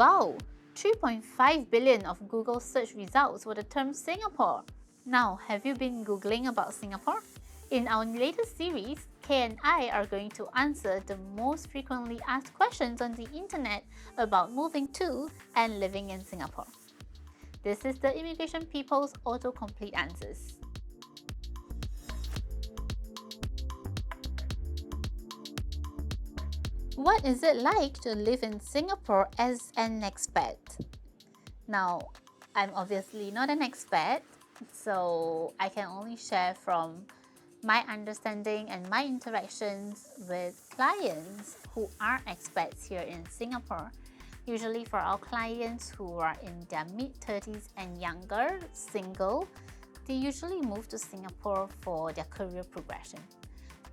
Wow! 3.5 billion of Google search results for the term Singapore. Now, have you been Googling about Singapore? In our latest series, Kay and I are going to answer the most frequently asked questions on the internet about moving to and living in Singapore. This is the Immigration People's Autocomplete Answers. What is it like to live in Singapore as an expat? Now, I'm obviously not an expat, so I can only share from my understanding and my interactions with clients who are expats here in Singapore. Usually for our clients who are in their mid-30s and younger, single, they usually move to Singapore for their career progression.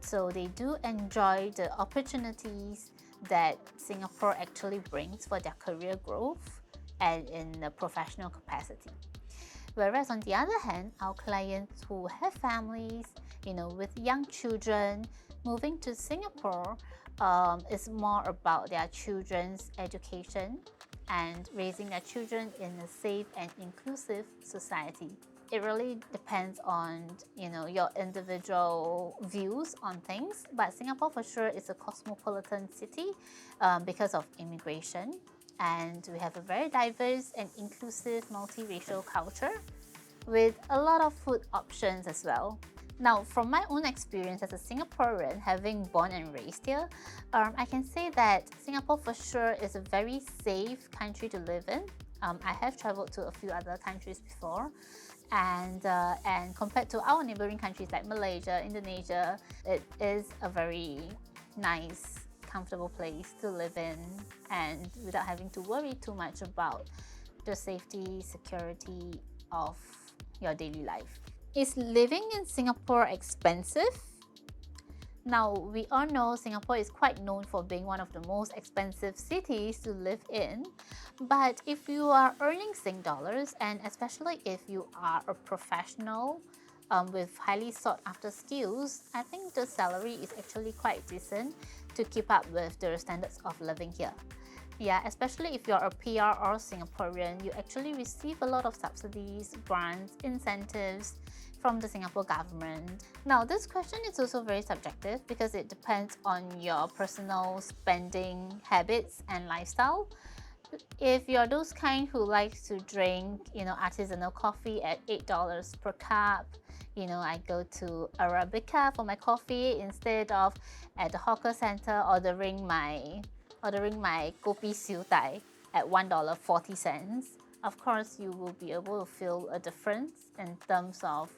So they do enjoy the opportunities that Singapore actually brings for their career growth and in a professional capacity. Whereas on the other hand, our clients who have families, with young children, moving to Singapore is more about their children's education and raising their children in a safe and inclusive society. It really depends on your individual views on things, but Singapore for sure is a cosmopolitan city because of immigration, and we have a very diverse and inclusive multiracial culture with a lot of food options as well. Now, from my own experience as a Singaporean, having born and raised here, I can say that Singapore for sure is a very safe country to live in. I have traveled to a few other countries before, and compared to our neighboring countries like Malaysia, Indonesia, it is a very nice, comfortable place to live in, and without having to worry too much about the safety, security of your daily life. Is living in Singapore expensive? Now, we all know Singapore is quite known for being one of the most expensive cities to live in, but if you are earning Sing dollars, and especially if you are a professional with highly sought after skills, I think the salary is actually quite decent to keep up with the standards of living here. Yeah, especially if you're a PR or Singaporean, you actually receive a lot of subsidies, grants, incentives from the Singapore government. Now, this question is also very subjective because it depends on your personal spending habits and lifestyle. If you're those kind who likes to drink, artisanal coffee at $8 per cup, I go to Arabica for my coffee instead of at the hawker center ordering my kopi siew dai at $1.40. Of course, you will be able to feel a difference in terms of,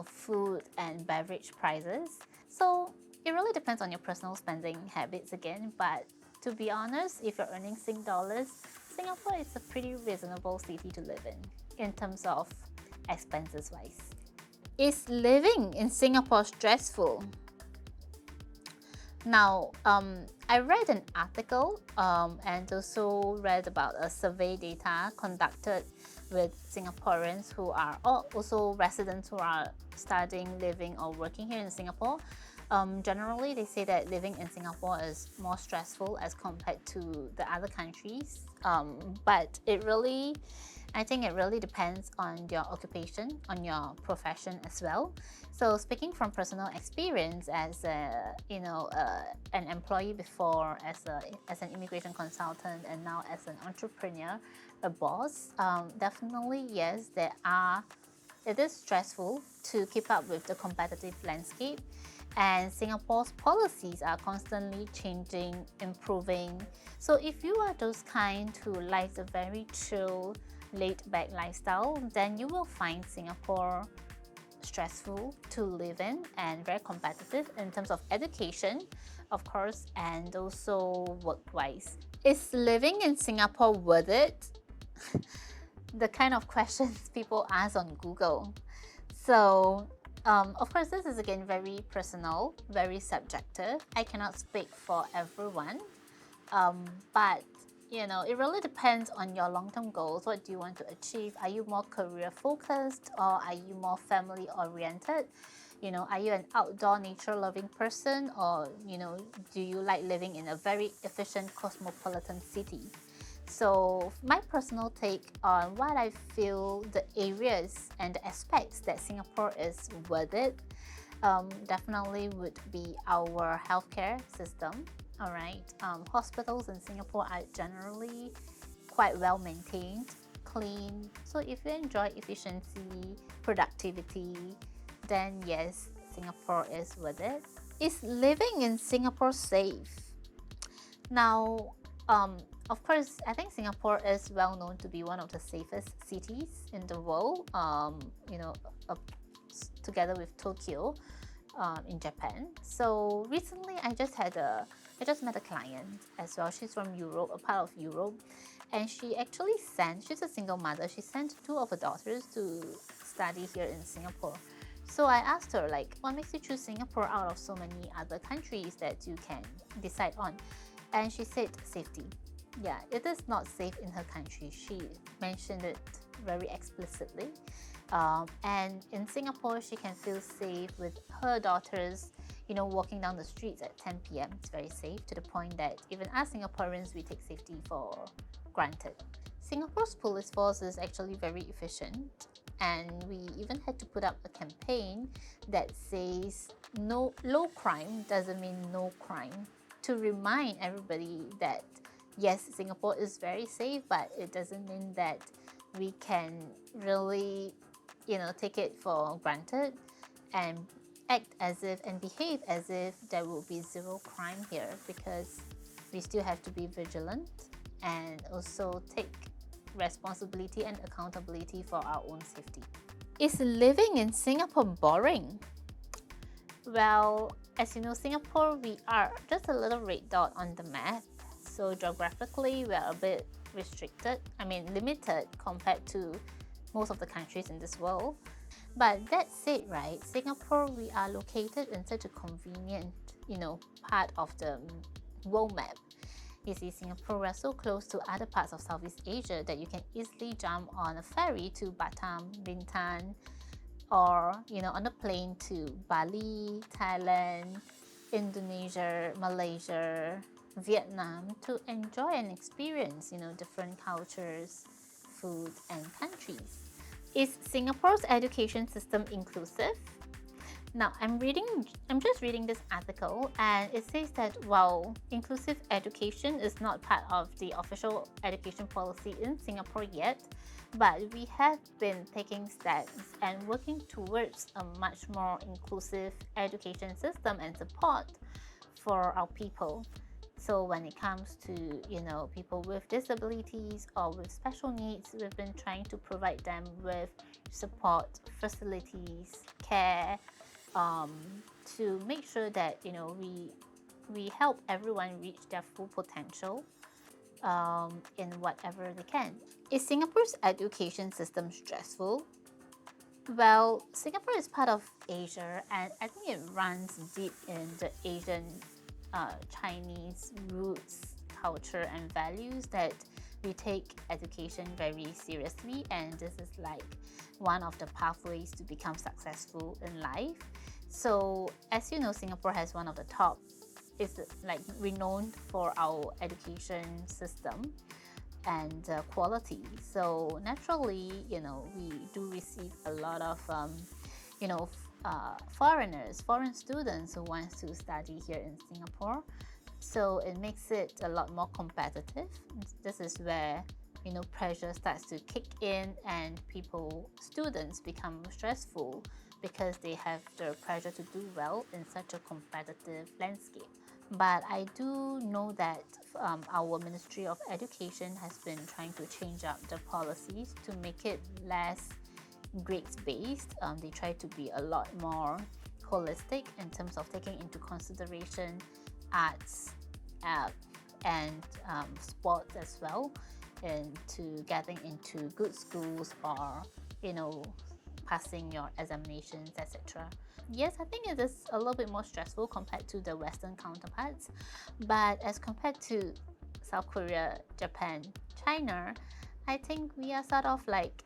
food and beverage prices. So it really depends on your personal spending habits again. But to be honest, if you're earning Sing dollars, Singapore is a pretty reasonable city to live in terms of expenses wise. Is living in Singapore stressful? Now, I read an article and also read about a survey data conducted with Singaporeans who are also residents who are studying, living or working here in Singapore. Generally, they say that living in Singapore is more stressful as compared to the other countries, but I think it really depends on your occupation, on your profession as well. So speaking from personal experience as an employee before, as an immigration consultant, and now as an entrepreneur, a boss, definitely yes, it is stressful to keep up with the competitive landscape, and Singapore's policies are constantly changing, improving. So if you are those kind who likes a very chill, laid-back lifestyle, then you will find Singapore stressful to live in and very competitive in terms of education, of course, and also work-wise. Is living in Singapore worth it? The kind of questions people ask on Google. So, of course, this is again very personal, very subjective. I cannot speak for everyone, but it really depends on your long-term goals. What do you want to achieve? Are you more career focused or are you more family oriented? Are you an outdoor nature loving person, or do you like living in a very efficient cosmopolitan city? So my personal take on what I feel the areas and the aspects that Singapore is worth it, definitely would be our healthcare system. All right, hospitals in Singapore are generally quite well maintained, clean. So if you enjoy efficiency, productivity, then yes, Singapore is worth it. Is living in Singapore safe? Now, of course, I think Singapore is well known to be one of the safest cities in the world. You know, uh, together with Tokyo, in Japan. So recently, I just met a client as well. She's from Europe, a part of Europe, and she actually sent. She's a single mother. She sent two of her daughters to study here in Singapore. So I asked her, like, what makes you choose Singapore out of so many other countries that you can decide on? And she said safety. Yeah, it is not safe in her country. She mentioned it very explicitly. And in Singapore, she can feel safe with her daughters, walking down the streets at 10 p.m. It's very safe, to the point that even as Singaporeans, we take safety for granted. Singapore's police force is actually very efficient, and we even had to put up a campaign that says no low crime doesn't mean no crime, to remind everybody that yes, Singapore is very safe, but it doesn't mean that we can really, take it for granted and act as if and behave as if there will be zero crime here, because we still have to be vigilant and also take responsibility and accountability for our own safety. Is living in Singapore boring? Well, as you know, Singapore, we are just a little red dot on the map. So geographically, we are a bit limited compared to most of the countries in this world. But that said, right, Singapore, we are located in such a convenient, part of the world map. You see, Singapore, we're so close to other parts of Southeast Asia that you can easily jump on a ferry to Batam, Bintan, or on a plane to Bali, Thailand, Indonesia, Malaysia, Vietnam, to enjoy and experience different cultures, food, and countries. Is Singapore's education system inclusive? Now, I'm just reading this article, and it says that while inclusive education is not part of the official education policy in Singapore yet, but we have been taking steps and working towards a much more inclusive education system and support for our people. So when it comes to people with disabilities or with special needs, we've been trying to provide them with support, facilities, care, to make sure that we help everyone reach their full potential in whatever they can. Is Singapore's education system stressful? Well, Singapore is part of Asia, and I think it runs deep in the Asian Chinese roots, culture, and values, that we take education very seriously, and this is like one of the pathways to become successful in life. So as you know, Singapore has one of the top, is like renowned for our education system and quality. So naturally, we do receive a lot of foreign students who want to study here in Singapore. So it makes it a lot more competitive. This is where pressure starts to kick in, and students become stressful because they have the pressure to do well in such a competitive landscape. But I do know that our Ministry of Education has been trying to change up the policies to make it less grades based. They try to be a lot more holistic in terms of taking into consideration arts and sports as well, into getting into good schools, or passing your examinations, etc. Yes, I think it is a little bit more stressful compared to the Western counterparts, but as compared to South Korea, Japan, China, I think we are sort of like,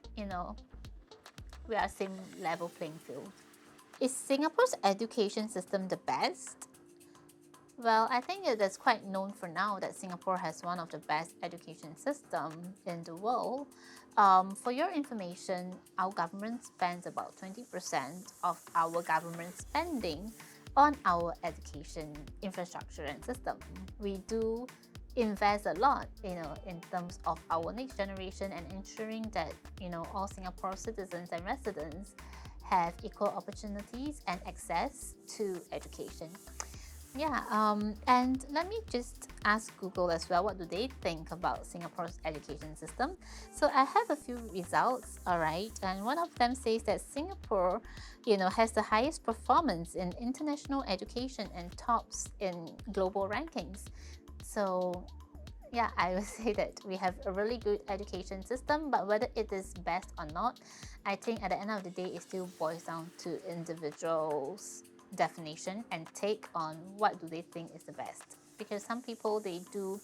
we are same level playing field. Is Singapore's education system the best? Well, I think it is quite known for now that Singapore has one of the best education system in the world. For your information, our government spends about 20% of our government spending on our education infrastructure and system. We do invest a lot, in terms of our next generation and ensuring that, all Singapore citizens and residents have equal opportunities and access to education. Yeah, and let me just ask Google as well, what do they think about Singapore's education system? So I have a few results, all right, and one of them says that Singapore, has the highest performance in international education and tops in global rankings. So yeah, I would say that we have a really good education system, but whether it is best or not, I think at the end of the day, it still boils down to individuals' definition and take on what do they think is the best. Because some people they do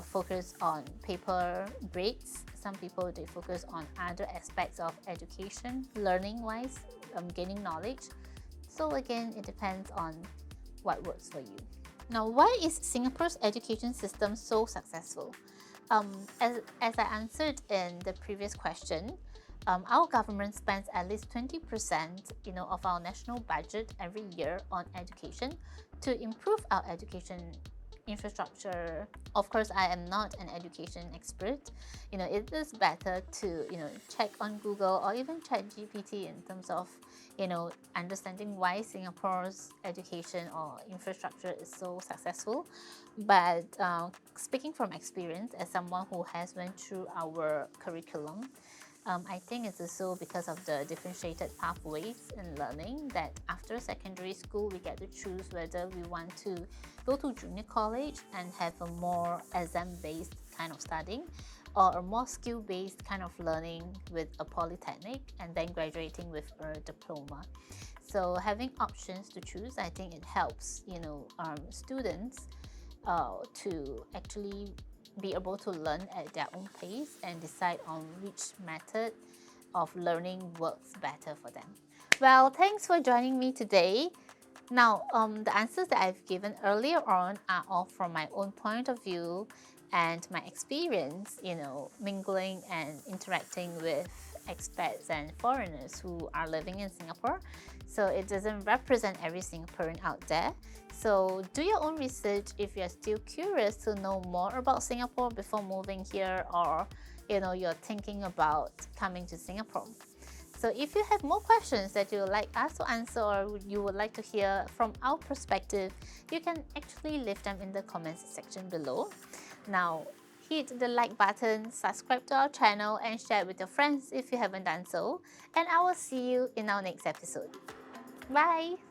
focus on paper grades. Some people they focus on other aspects of education, learning wise, gaining knowledge. So again, it depends on what works for you. Now, why is Singapore's education system so successful? As I answered in the previous question, our government spends at least 20%, of our national budget every year on education to improve our education infrastructure. Of course, I am not an education expert. It is better to, check on Google or even check GPT in terms of, understanding why Singapore's education or infrastructure is so successful. But speaking from experience, as someone who has went through our curriculum, I think it's also because of the differentiated pathways in learning that after secondary school, we get to choose whether we want to go to junior college and have a more exam-based kind of studying or a more skill-based kind of learning with a polytechnic and then graduating with a diploma. So having options to choose, I think it helps, students to actually be able to learn at their own pace and decide on which method of learning works better for them. Well, thanks for joining me today. Now, the answers that I've given earlier on are all from my own point of view and my experience, mingling and interacting with expats and foreigners who are living in Singapore. So it doesn't represent every Singaporean out there. So do your own research if you're still curious to know more about Singapore before moving here, or you're thinking about coming to Singapore. So if you have more questions that you would like us to answer or you would like to hear from our perspective, you can actually leave them in the comments section below. Now, hit the like button, subscribe to our channel and share with your friends if you haven't done so. And I will see you in our next episode. Bye!